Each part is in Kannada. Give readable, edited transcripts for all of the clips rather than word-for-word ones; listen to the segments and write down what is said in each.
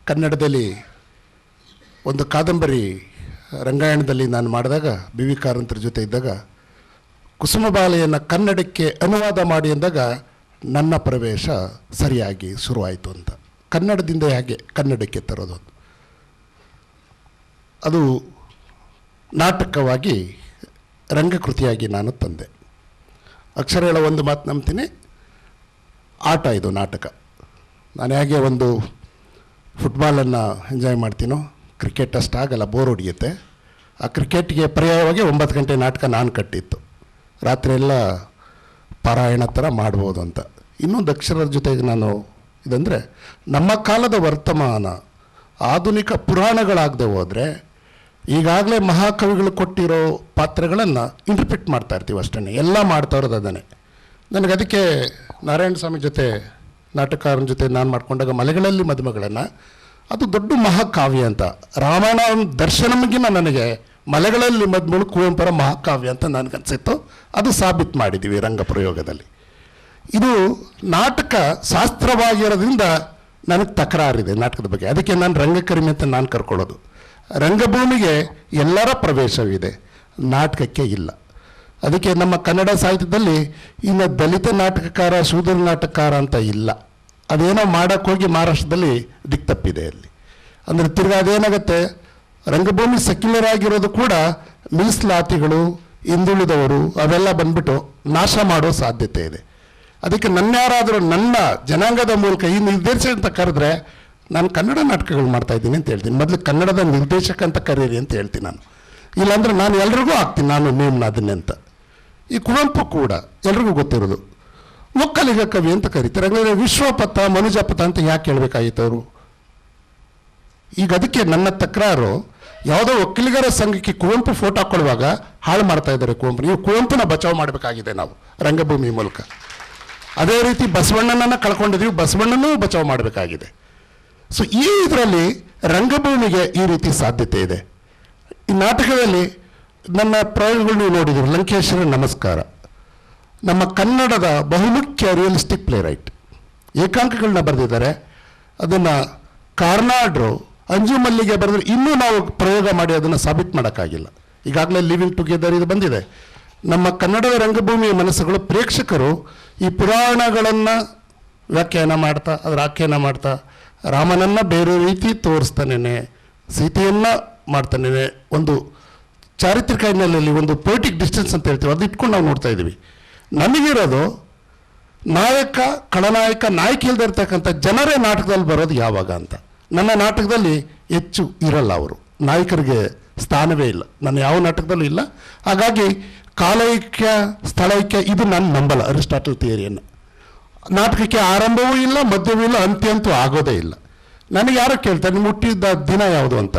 ಕನ್ನಡದಲ್ಲಿ ಒಂದು ಕಾದಂಬರಿ ರಂಗಾಯಣದಲ್ಲಿ ನಾನು ಮಾಡಿದಾಗ ಬಿ ವಿ ಕಾರಂತರ ಜೊತೆ ಇದ್ದಾಗ ಕುಸುಮಬಾಲೆಯನ್ನು ಕನ್ನಡಕ್ಕೆ ಅನುವಾದ ಮಾಡಿ ಅಂದಾಗ ನನ್ನ ಪ್ರವೇಶ ಸರಿಯಾಗಿ ಶುರುವಾಯಿತು ಅಂತ. ಕನ್ನಡದಿಂದ ಹೇಗೆ ಕನ್ನಡಕ್ಕೆ ತರೋದು ಅದು ನಾಟಕವಾಗಿ ರಂಗಕೃತಿಯಾಗಿ ನಾನು ತಂದೆ. ಅಕ್ಷರ ಹೇಳೋ ಒಂದು ಮಾತು ನಂಬ್ತೀನಿ, ಆಟ ಇದು ನಾಟಕ. ನಾನು ಹೇಗೆ ಒಂದು ಫುಟ್ಬಾಲನ್ನು ಎಂಜಾಯ್ ಮಾಡ್ತೀನೋ ಕ್ರಿಕೆಟ್ ಅಷ್ಟು ಆಗಲ್ಲ, ಬೋರ್ ಹೊಡಿಯುತ್ತೆ. ಆ ಕ್ರಿಕೆಟ್ಗೆ ಪರ್ಯಾಯವಾಗಿ 9 ಗಂಟೆ ನಾಟಕ ನಾನು ಕಟ್ಟಿತ್ತು, ರಾತ್ರಿ ಎಲ್ಲ ಪಾರಾಯಣ ಥರ ಮಾಡ್ಬೋದು ಅಂತ. ಇನ್ನೊಂದು ಅಕ್ಷರದ ಜೊತೆಗೆ ನಾನು ಇದಂದರೆ ನಮ್ಮ ಕಾಲದ ವರ್ತಮಾನ ಆಧುನಿಕ ಪುರಾಣಗಳಾಗದೆ ಹೋದರೆ ಈಗಾಗಲೇ ಮಹಾಕವಿಗಳು ಕೊಟ್ಟಿರೋ ಪಾತ್ರಗಳನ್ನು ಇಂಟರ್ಪ್ರಿಟ್ ಮಾಡ್ತಾ ಇರ್ತೀವಿ ಅಷ್ಟೇ, ಎಲ್ಲ ಮಾಡ್ತಾ ಇರೋದು ಅದನ್ನೇ. ನನಗೆ ಅದಕ್ಕೆ ನಾರಾಯಣ ಸ್ವಾಮಿ ಜೊತೆ ನಾಟಕಕಾರನ ಜೊತೆ ನಾನು ಮಾಡ್ಕೊಂಡಾಗ ಮಲೆಗಳಲ್ಲಿ ಮದುಮಗಳನ್ನು ಅದು ದೊಡ್ಡ ಮಹಾಕಾವ್ಯ ಅಂತ, ರಾಮಾಯಣ ದರ್ಶನಮಗಿನ ನನಗೆ ಮಲೆಗಳಲ್ಲಿ ಮದುಮಗಳು ಕುವೆಂಪುರ ಮಹಾಕಾವ್ಯ ಅಂತ ನನಗನ್ಸಿತ್ತು. ಅದು ಸಾಬೀತು ಮಾಡಿದ್ದೀವಿ ರಂಗಪ್ರಯೋಗದಲ್ಲಿ. ಇದು ನಾಟಕ ಶಾಸ್ತ್ರವಾಗಿರೋದ್ರಿಂದ ನನಗೆ ತಕರಾರಿದೆ ನಾಟಕದ ಬಗ್ಗೆ. ಅದಕ್ಕೆ ನಾನು ರಂಗಕರ್ಮಿ ಅಂತ ನಾನು ಕರ್ಕೊಳ್ಳೋದು. ರಂಗಭೂಮಿಗೆ ಎಲ್ಲರ ಪ್ರವೇಶವಿದೆ, ನಾಟಕಕ್ಕೆ ಇಲ್ಲ. ಅದಕ್ಕೆ ನಮ್ಮ ಕನ್ನಡ ಸಾಹಿತ್ಯದಲ್ಲಿ ಇನ್ನು ದಲಿತ ನಾಟಕಕಾರ ಶೂದ್ರ ನಾಟಕಕಾರ ಅಂತ ಇಲ್ಲ. ಅದೇನೋ ಮಾಡೋಕ್ಕೋಗಿ ಮಹಾರಾಷ್ಟ್ರದಲ್ಲಿ ದಿಕ್ತಪ್ಪಿದೆ ಅಲ್ಲಿ. ಅಂದರೆ ತಿರ್ಗಿ ಅದೇನಾಗುತ್ತೆ, ರಂಗಭೂಮಿ ಸೆಕ್ಯುಲರ್ ಆಗಿರೋದು ಕೂಡ ಮೀಸಲಾತಿಗಳು ಹಿಂದುಳಿದವರು ಅವೆಲ್ಲ ಬಂದ್ಬಿಟ್ಟು ನಾಶ ಮಾಡೋ ಸಾಧ್ಯತೆ ಇದೆ. ಅದಕ್ಕೆ ನನ್ಯಾರಾದರೂ ನನ್ನ ಜನಾಂಗದ ಮೂಲಕ ಈ ನಿರ್ದೇಶಕ ಅಂತ ಕರೆದ್ರೆ ನಾನು ಕನ್ನಡ ನಾಟಕಗಳು ಮಾಡ್ತಾಯಿದ್ದೀನಿ ಅಂತ ಹೇಳ್ತೀನಿ. ಮೊದಲು ಕನ್ನಡದ ನಿರ್ದೇಶಕ ಅಂತ ಕರೀರಿ ಅಂತ ಹೇಳ್ತೀನಿ ನಾನು. ಇಲ್ಲಾಂದರೆ ನಾನು ಎಲ್ರಿಗೂ ಆಗ್ತೀನಿ, ನಾನು ನೇಮ್ನ ಅದನ್ನೇ ಅಂತ. ಈ ಕುವೆಂಪು ಕೂಡ ಎಲ್ರಿಗೂ ಗೊತ್ತಿರೋದು ಒಕ್ಕಲಿಗ ಕವಿ ಅಂತ ಕರೀತಾರೆ. ಹಾಗಾದರೆ ವಿಶ್ವಪಥ ಮನುಜಪಥ ಅಂತ ಯಾಕೆ ಹೇಳ್ಬೇಕಾಗಿತ್ತು ಅವರು? ಈಗ ಅದಕ್ಕೆ ನನ್ನ ತಕರಾರು, ಯಾವುದೋ ಒಕ್ಕಲಿಗರ ಸಂಘಕ್ಕೆ ಕುವೆಂಪು ಫೋಟೋ ಹಾಕ್ಕೊಳ್ಳುವಾಗ ಹಾಳು ಮಾಡ್ತಾ ಇದ್ದಾರೆ ಕುವೆಂಪು. ನೀವು ಕುವೆಂಪುನ ಬಚಾವ್ ಮಾಡಬೇಕಾಗಿದೆ ನಾವು ರಂಗಭೂಮಿ ಮೂಲಕ. ಅದೇ ರೀತಿ ಬಸವಣ್ಣನನ್ನು ಕಳ್ಕೊಂಡಿದ್ದೀವಿ, ಬಸವಣ್ಣನೂ ಬಚಾವ್ ಮಾಡಬೇಕಾಗಿದೆ. ಸೊ ಈ ಇದರಲ್ಲಿ ರಂಗಭೂಮಿಗೆ ಈ ರೀತಿ ಸಾಧ್ಯತೆ ಇದೆ. ಈ ನಾಟಕದಲ್ಲಿ ನನ್ನ ಪ್ರಯೋಗಗಳು ನೀವು ನೋಡಿದ್ರು, ಲಂಕೇಶ್ವರ ನಮಸ್ಕಾರ ನಮ್ಮ ಕನ್ನಡದ ಬಹುಮುಖ್ಯ ರಿಯಲಿಸ್ಟಿಕ್ ಪ್ಲೇ ರೈಟ್, ಏಕಾಂಕಗಳನ್ನ ಬರೆದಿದ್ದಾರೆ. ಅದನ್ನು ಕಾರ್ನಾಡ್ರು ಅಂಜು ಮಲ್ಲಿಗೆ ಬರೆದ್ರೆ ಇನ್ನೂ ನಾವು ಪ್ರಯೋಗ ಮಾಡಿ ಅದನ್ನು ಸಾಬೀತು ಮಾಡೋಕ್ಕಾಗಿಲ್ಲ. ಈಗಾಗಲೇ ಲಿವಿಂಗ್ ಟುಗೆದರ್ ಇದು ಬಂದಿದೆ. ನಮ್ಮ ಕನ್ನಡದ ರಂಗಭೂಮಿಯ ಮನಸ್ಸುಗಳು ಪ್ರೇಕ್ಷಕರು ಈ ಪುರಾಣಗಳನ್ನು ವ್ಯಾಖ್ಯಾನ ಮಾಡ್ತಾ ಅದರ ಆಖ್ಯಾನ ಮಾಡ್ತಾ ರಾಮನನ್ನು ಬೇರೆ ರೀತಿ ತೋರಿಸ್ತಾನೇನೆ, ಸೀತೆಯನ್ನು ಮಾಡ್ತಾನೇನೆ. ಒಂದು ಚಾರಿತ್ರಿಕ ಹಿನ್ನೆಲೆಯಲ್ಲಿ ಒಂದು ಪೊಯಿಟಿಕ್ ಡಿಸ್ಟೆನ್ಸ್ ಅಂತ ಹೇಳ್ತೀವಿ, ಅದು ಇಟ್ಕೊಂಡು ನಾವು ನೋಡ್ತಾ ಇದ್ದೀವಿ. ನಮಗಿರೋದು ನಾಯಕ ಖಳನಾಯಕ ನಾಯಕ ಇಲ್ಲದೆ ಇರ್ತಕ್ಕಂಥ ಜನರೇ ನಾಟಕದಲ್ಲಿ ಬರೋದು ಯಾವಾಗ ಅಂತ. ನನ್ನ ನಾಟಕದಲ್ಲಿ ಹೆಚ್ಚು ಇರಲ್ಲ, ಅವರು ನಾಯಕರಿಗೆ ಸ್ಥಾನವೇ ಇಲ್ಲ, ನನ್ನ ಯಾವ ನಾಟಕದಲ್ಲೂ ಇಲ್ಲ. ಹಾಗಾಗಿ ಕಾಲೈಕ್ಯ ಸ್ಥಳೈಕ್ಯ ಇದು ನಾನು ನಂಬಲ್ಲ ಅರಿಸ್ಟಾಟಲ್ ಥಿಯರಿಯನ್ನು. ನಾಟಕಕ್ಕೆ ಆರಂಭವೂ ಇಲ್ಲ, ಮಧ್ಯವೂ ಇಲ್ಲ, ಅಂತ್ಯ ಅಂತೂ ಆಗೋದೇ ಇಲ್ಲ. ನನಗೆ ಯಾರೋ ಕೇಳ್ತಾರೆ ನಿಮ್ಮ ಹುಟ್ಟಿದ ದಿನ ಯಾವುದು ಅಂತ,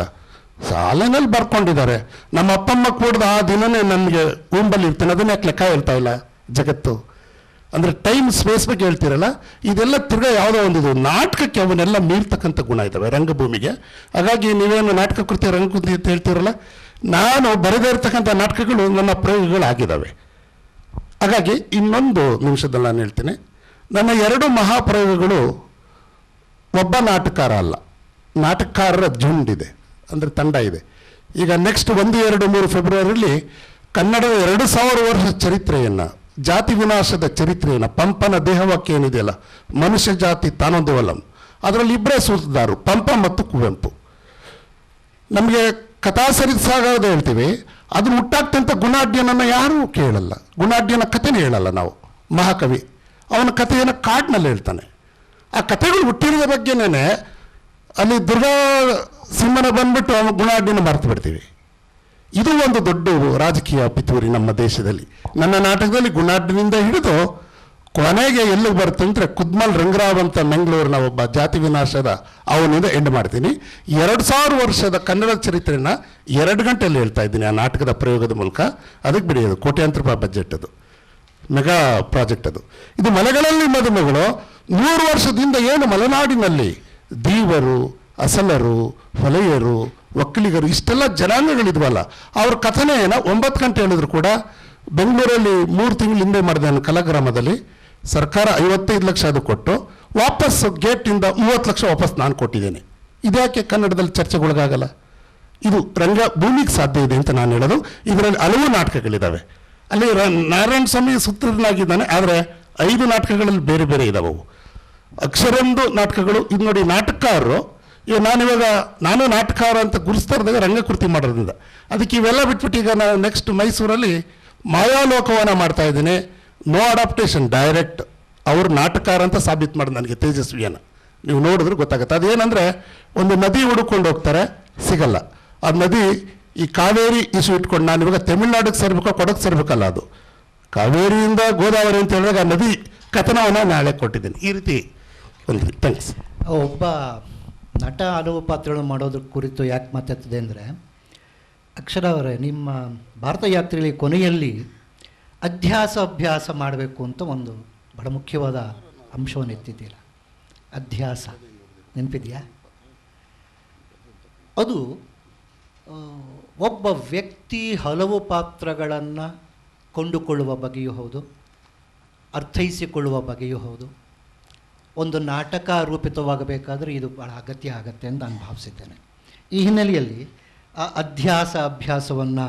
ಸಾಲಿನಲ್ಲಿ ಬರ್ಕೊಂಡಿದ್ದಾರೆ. ನಮ್ಮ ಅಪ್ಪಮ್ಮ ಕೂಡ್ದು ಆ ದಿನನೇ ನನಗೆ ಊಂಬಲ್ಲಿ ಇರ್ತಾನೆ, ಅದನ್ನ ಯಾಕೆ ಲೆಕ್ಕ ಹೇಳ್ತಾ ಇಲ್ಲ ಜಗತ್ತು. ಅಂದರೆ ಟೈಮ್ ಸ್ಪೇಸ್ ಬಗ್ಗೆ ಹೇಳ್ತಿರಲ್ಲ, ಇದೆಲ್ಲ ತಿರ್ಗಾ ಯಾವುದೋ ಒಂದಿದು ನಾಟಕಕ್ಕೆ ಅವನ್ನೆಲ್ಲ ಮೀರ್ತಕ್ಕಂಥ ಗುಣ ಇದ್ದಾವೆ ರಂಗಭೂಮಿಗೆ. ಹಾಗಾಗಿ ನೀವೇನು ನಾಟಕ ಕೃತಿ ರಂಗಕೃತಿ ಅಂತ ಹೇಳ್ತಿರಲ್ಲ, ನಾನು ಬರೆದೇ ಇರ್ತಕ್ಕಂಥ ನಾಟಕಗಳು ನನ್ನ ಪ್ರಯೋಗಗಳಾಗಿದ್ದಾವೆ. ಹಾಗಾಗಿ ಇನ್ನೊಂದು ನಿಮಿಷದಲ್ಲಿ ನಾನು ಹೇಳ್ತೀನಿ, ನನ್ನ 2 ಮಹಾಪ್ರಯೋಗಗಳು ಒಬ್ಬ ನಾಟಕಕಾರ ಅಲ್ಲ, ನಾಟಕಕಾರರ ಜುಂಡಿದೆ, ಅಂದರೆ ತಂಡ ಇದೆ. ಈಗ ನೆಕ್ಸ್ಟ್ 1, 2, 3 ಫೆಬ್ರವರಿಯಲ್ಲಿ ಕನ್ನಡದ 2000 ವರ್ಷ ಚರಿತ್ರೆಯನ್ನು, ಜಾತಿ ವಿನಾಶದ ಚರಿತ್ರೆಯನ್ನು, ಪಂಪನ ದೇಹವಾಕ್ಯ ಏನಿದೆಯಲ್ಲ, ಮನುಷ್ಯ ಜಾತಿ ತಾನೊಂದೇವಲ್ಲ, ಅದರಲ್ಲಿ ಇಬ್ಬರೇ ಸೂತ್ರಧಾರರು, ಪಂಪ ಮತ್ತು ಕುವೆಂಪು. ನಮಗೆ ಕಥಾಸರಿಸಾಗದೆ ಹೇಳ್ತೀವಿ, ಅದನ್ನು ಹುಟ್ಟಾಕ್ತಂಥ ಗುಣಾಢ್ಯನನ್ನು ಯಾರೂ ಕೇಳಲ್ಲ. ಗುಣಾಢ್ಯನ ಕಥೆನೇ ಹೇಳಲ್ಲ ನಾವು. ಮಹಾಕವಿ ಅವನ ಕಥೆಯನ್ನು ಕಾಡಿನಲ್ಲಿ ಹೇಳ್ತಾನೆ. ಆ ಕಥೆಗಳು ಹುಟ್ಟಿರೋದ ಬಗ್ಗೆನೇ ಅಲ್ಲಿ ದುರ್ಗಾ ಸಿಂಹನ ಬಂದ್ಬಿಟ್ಟು ಅವನ ಗುಣಾಢ್ಯನ ಮರೆತು ಬಿಡ್ತೀವಿ. ಇದು ಒಂದು ದೊಡ್ಡ ರಾಜಕೀಯ ಪಿತೂರಿ ನಮ್ಮ ದೇಶದಲ್ಲಿ. ನನ್ನ ನಾಟಕದಲ್ಲಿ ಗುಣಾಢ್ಯನಿಂದ ಹಿಡಿದು ಕೊನೆಗೆ ಎಲ್ಲಿಗೆ ಬರುತ್ತೆ ಅಂದರೆ ಕುದ್ಮಲ್ ರಂಗರಾವ್ ಅಂತ ಮಂಗಳೂರಿನ ಒಬ್ಬ ಜಾತಿ ವಿನಾಶದ ಅವನಿಂದ ಎಂಡ್ ಮಾಡ್ತೀನಿ. 2000 ವರ್ಷದ ಕನ್ನಡ ಚರಿತ್ರೆಯನ್ನು 2 ಗಂಟೆಯಲ್ಲಿ ಹೇಳ್ತಾ ಇದ್ದೀನಿ ಆ ನಾಟಕದ ಪ್ರಯೋಗದ ಮೂಲಕ. ಅದಕ್ಕೆ ಬಿಡಿ, ಅದು ಕೋಟ್ಯಾಂತರ ರೂಪಾಯಿ ಬಜೆಟ್, ಅದು ಮೆಗಾ ಪ್ರಾಜೆಕ್ಟ್. ಅದು ಇದು ಮಲೆಗಳಲ್ಲಿ ಮದುಮಗಳು 100 ವರ್ಷದಿಂದ ಏನು ಮಲೆನಾಡಿನಲ್ಲಿ ದೀವರು, ಅಸಲರು, ಹೊಲೆಯರು, ಒಕ್ಕಲಿಗರು ಇಷ್ಟೆಲ್ಲ ಜನಾಂಗಗಳಿದ್ವಲ್ಲ, ಅವ್ರ ಕಥೆನೇ 9 ಗಂಟೆ ಹೇಳಿದ್ರು ಕೂಡ. ಬೆಂಗಳೂರಲ್ಲಿ 3 ತಿಂಗಳ ಹಿಂದೆ ಮಾಡಿದೆ ನಾನು ಕಲಾಗ್ರಾಮದಲ್ಲಿ. ಸರ್ಕಾರ 55 ಲಕ್ಷ ಅದು ಕೊಟ್ಟು ವಾಪಸ್ ಗೇಟಿಂದ 30 ಲಕ್ಷ ವಾಪಸ್ ನಾನು ಕೊಟ್ಟಿದ್ದೇನೆ. ಇದ್ಯಾಕೆ ಕನ್ನಡದಲ್ಲಿ ಚರ್ಚೆಗೊಳಗಾಗಲ್ಲ? ಇದು ರಂಗಭೂಮಿಗೆ ಸಾಧ್ಯ ಇದೆ ಅಂತ ನಾನು ಹೇಳೋದು. ಇದರಲ್ಲಿ ಹಲವು ನಾಟಕಗಳಿದ್ದಾವೆ. ಅಲ್ಲಿ ನಾರಾಯಣ ಸ್ವಾಮಿ ಸೂತ್ರಧಾರನಾಗಿದ್ದಾನೆ, ಆದರೆ 5 ನಾಟಕಗಳಲ್ಲಿ ಬೇರೆ ಬೇರೆ ಇದ್ದಾವೆ. ಅಕ್ಷರೊಂದು ನಾಟಕಗಳು. ಇದು ನೋಡಿ, ನಾಟಕಕಾರರು ನಾನು ನಾಟಕಕಾರ ಅಂತ ಗುರುಸ್ತಾ ಇದ್ದಾಗ ರಂಗಕೃತಿ ಮಾಡೋದ್ರಿಂದ, ಅದಕ್ಕೆ ಇವೆಲ್ಲ ಬಿಟ್ಬಿಟ್ಟು ಈಗ ನಾನು ನೆಕ್ಸ್ಟ್ ಮೈಸೂರಲ್ಲಿ ಮಾಯಾಲೋಕವನ ಮಾಡ್ತಾ ಇದ್ದೀನಿ. ನೋ ಅಡಾಪ್ಟೇಷನ್, ಡೈರೆಕ್ಟ್ ಅವರು ನಾಟಕಕಾರ ಅಂತ ಸಾಬೀತು ಮಾಡಿದ ನನಗೆ ತೇಜಸ್ವಿಯನ್ನು. ನೀವು ನೋಡಿದ್ರೆ ಗೊತ್ತಾಗುತ್ತೆ. ಅದೇನೆಂದರೆ, ಒಂದು ನದಿ ಹುಡುಕೊಂಡು ಹೋಗ್ತಾರೆ, ಸಿಗಲ್ಲ. ಆ ನದಿ ಈ ಕಾವೇರಿ ಇಶ್ಯೂ ಇಟ್ಕೊಂಡು ನಾನು ಇವಾಗ ತಮಿಳ್ನಾಡಿಗೆ ಸೇರ್ಬೇಕೋ ಕೊಡಕ್ಕೆ ಸೇರ್ಬೇಕಲ್ಲ, ಅದು ಕಾವೇರಿಯಿಂದ ಗೋದಾವರಿ ಅಂತ ಹೇಳಿದಾಗ ಆ ನದಿ ಕಥನವನ್ನು ನಾಳೆ ಕೊಟ್ಟಿದ್ದೀನಿ. ಈ ರೀತಿ ಒಂದು ಥ್ಯಾಂಕ್ಸ್. ಒಬ್ಬ ನಟ ಹಲವು ಪಾತ್ರಗಳು ಮಾಡೋದ್ರ ಕುರಿತು ಯಾಕೆ ಮಾತಾಡ್ತಿದೆ ಅಂದರೆ, ಅಕ್ಷರ ಅವರೇ, ನಿಮ್ಮ ಭಾರತ ಯಾತ್ರೆಯಲ್ಲಿ ಕೊನೆಯಲ್ಲಿ ಅಭ್ಯಾಸ ಮಾಡಬೇಕು ಅಂತ ಒಂದು ಬಹಳ ಮುಖ್ಯವಾದ ಅಂಶವನ್ನು ಎತ್ತಿದ್ದೀರ. ಅಧ್ಯಾಸ ನೆನಪಿದೆಯಾ? ಅದು ಒಬ್ಬ ವ್ಯಕ್ತಿ ಹಲವು ಪಾತ್ರಗಳನ್ನು ಕೊಂಡುಕೊಳ್ಳುವ ಬಗೆಯೂ ಹೌದು, ಅರ್ಥೈಸಿಕೊಳ್ಳುವ ಬಗೆಯೂ ಹೌದು. ಒಂದು ನಾಟಕ ರೂಪಿತವಾಗಬೇಕಾದ್ರೆ ಇದು ಭಾಳ ಅಗತ್ಯ ಆಗತ್ತೆ ಅಂತ ನಾನು ಭಾವಿಸಿದ್ದೇನೆ. ಈ ಹಿನ್ನೆಲೆಯಲ್ಲಿ ಆ ಅಭ್ಯಾಸವನ್ನು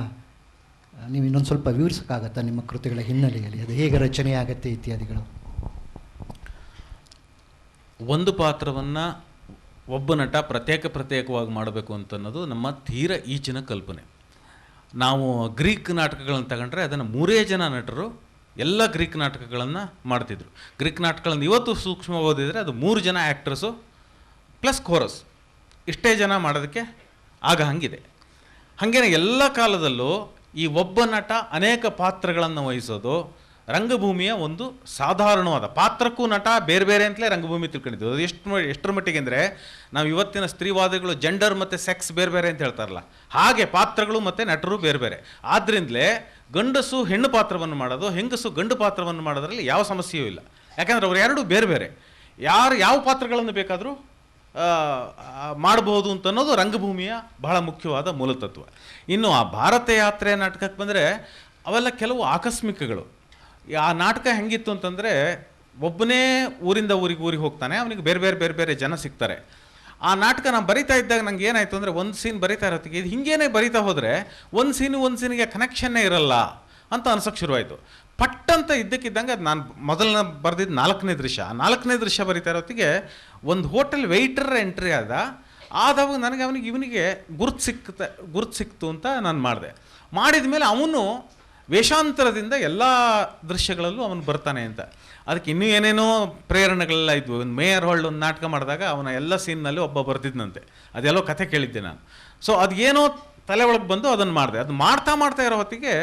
ನೀವು ಇನ್ನೊಂದು ಸ್ವಲ್ಪ ವಿವರಿಸೋಕ್ಕಾಗತ್ತಾ? ನಿಮ್ಮ ಕೃತಿಗಳ ಹಿನ್ನೆಲೆಯಲ್ಲಿ ಅದು ಹೇಗೆ ರಚನೆ ಆಗುತ್ತೆ ಇತ್ಯಾದಿಗಳು. ಒಂದು ಪಾತ್ರವನ್ನು ಒಬ್ಬ ನಟ ಪ್ರತ್ಯೇಕವಾಗಿ ಮಾಡಬೇಕು ಅಂತನ್ನೋದು ನಮ್ಮ ತೀರ ಈಚಿನ ಕಲ್ಪನೆ. ನಾವು ಗ್ರೀಕ್ ನಾಟಕಗಳನ್ನು ತಗೊಂಡ್ರೆ ಅದನ್ನು 3 ಜನ ನಟರು ಎಲ್ಲ ಗ್ರೀಕ್ ನಾಟಕಗಳನ್ನು ಮಾಡ್ತಿದ್ರು. ಗ್ರೀಕ್ ನಾಟಕಗಳನ್ನು ಇವತ್ತು ಸೂಕ್ಷ್ಮ ಓದಿದರೆ ಅದು 3 ಜನ ಆ್ಯಕ್ಟ್ರಸ್ಸು ಪ್ಲಸ್ ಕೋರಸ್, ಇಷ್ಟೇ ಜನ ಮಾಡೋದಕ್ಕೆ ಆಗ ಹಂಗಿದೆ. ಹಾಗೇನೆ ಎಲ್ಲ ಕಾಲದಲ್ಲೂ ಈ ಒಬ್ಬ ನಟ ಅನೇಕ ಪಾತ್ರಗಳನ್ನು ವಹಿಸೋದು ರಂಗಭೂಮಿಯ ಒಂದು ಸಾಧಾರಣವಾದ, ಪಾತ್ರಕ್ಕೂ ನಟ ಬೇರೆ ಬೇರೆ ಅಂತಲೇ ರಂಗಭೂಮಿ ತಿಳ್ಕೊಂಡಿದ್ದು. ಅದು ಎಷ್ಟರ ಮಟ್ಟಿಗೆ ಅಂದರೆ, ನಾವು ಇವತ್ತಿನ ಸ್ತ್ರೀವಾದಿಗಳು ಜೆಂಡರ್ ಮತ್ತು ಸೆಕ್ಸ್ ಬೇರೆ ಬೇರೆ ಅಂತ ಹೇಳ್ತಾರಲ್ಲ, ಹಾಗೆ ಪಾತ್ರಗಳು ಮತ್ತು ನಟರು ಬೇರೆ ಬೇರೆ. ಆದ್ದರಿಂದಲೇ ಗಂಡಸು ಹೆಣ್ಣು ಪಾತ್ರವನ್ನು ಮಾಡೋದು, ಹೆಂಗಸು ಗಂಡು ಪಾತ್ರವನ್ನು ಮಾಡೋದ್ರಲ್ಲಿ ಯಾವ ಸಮಸ್ಯೆಯೂ ಇಲ್ಲ. ಯಾಕಂದರೆ ಅವರು ಎರಡೂ ಬೇರೆ ಬೇರೆ, ಯಾವ ಪಾತ್ರಗಳನ್ನು ಬೇಕಾದರೂ ಮಾಡಬಹುದು ಅಂತ ಅನ್ನೋದು ರಂಗಭೂಮಿಯ ಬಹಳ ಮುಖ್ಯವಾದ ಮೂಲತತ್ವ. ಇನ್ನು ಆ ಭಾರತ ಯಾತ್ರೆ ನಾಟಕಕ್ಕೆ ಬಂದರೆ ಅವೆಲ್ಲ ಕೆಲವು ಆಕಸ್ಮಿಕಗಳು. ಆ ನಾಟಕ ಹೆಂಗಿತ್ತು ಅಂತಂದರೆ, ಒಬ್ಬನೇ ಊರಿಂದ ಊರಿಗೆ ಹೋಗ್ತಾನೆ, ಅವನಿಗೆ ಬೇರೆ ಬೇರೆ ಜನ ಸಿಗ್ತಾರೆ. ಆ ನಾಟಕ ನಾನು ಬರಿತಾ ಇದ್ದಾಗ ನಂಗೆ ಏನಾಯಿತು ಅಂದರೆ, ಒಂದು ಸೀನ್ ಬರಿತಾ ಇರೋತ್ತಿಗೆ ಇದು ಹಿಂಗೇನೆ ಬರಿತಾ ಹೋದರೆ ಒಂದು ಸೀನಿಗೆ ಕನೆಕ್ಷನ್ನೇ ಇರಲ್ಲ ಅಂತ ಅನ್ಸೋಕ್ಕೆ ಶುರುವಾಯಿತು. ಪಟ್ಟಂತ ಇದ್ದಕ್ಕಿದ್ದಂಗೆ ಅದು ನಾನು ಮೊದಲನೇ ಬರೆದಿದ್ದು 4ನೇ ದೃಶ್ಯ. ಆ 4ನೇ ದೃಶ್ಯ ಬರಿತಾ ಇರೋತ್ತಿಗೆ ಒಂದು ಹೋಟೆಲ್ ವೆಯ್ಟರ್ ಎಂಟ್ರಿ ಆದವಾಗ ನನಗೆ ಇವನಿಗೆ ಗುರ್ತು ಸಿಕ್ತು ಅಂತ ನಾನು ಮಾಡಿದ ಮೇಲೆ ಅವನು ವೇಷಾಂತರದಿಂದ ಎಲ್ಲ ದೃಶ್ಯಗಳಲ್ಲೂ ಅವನು ಬರ್ತಾನೆ ಅಂತ. ಅದಕ್ಕೆ ಇನ್ನೂ ಏನೇನೋ ಪ್ರೇರಣೆಗಳೆಲ್ಲ ಇದ್ವು. ಒಂದು ಮೇಯರ್ ಹೊಳ್ಳು ಒಂದು ನಾಟಕ ಮಾಡಿದಾಗ ಅವನ ಎಲ್ಲ ಸೀನ್ನಲ್ಲಿ ಒಬ್ಬ ಬರ್ತಿದ್ದಂತೆ, ಅದೆಲ್ಲೋ ಕಥೆ ಕೇಳಿದ್ದೆ ನಾನು. ಸೊ ಅದು ಏನೋ ತಲೆ ಒಳಗೆ ಬಂದು ಅದನ್ನು ಮಾಡಿದೆ. ಅದು ಮಾಡ್ತಾ ಇರೋ ಹೊತ್ತಿಗೆ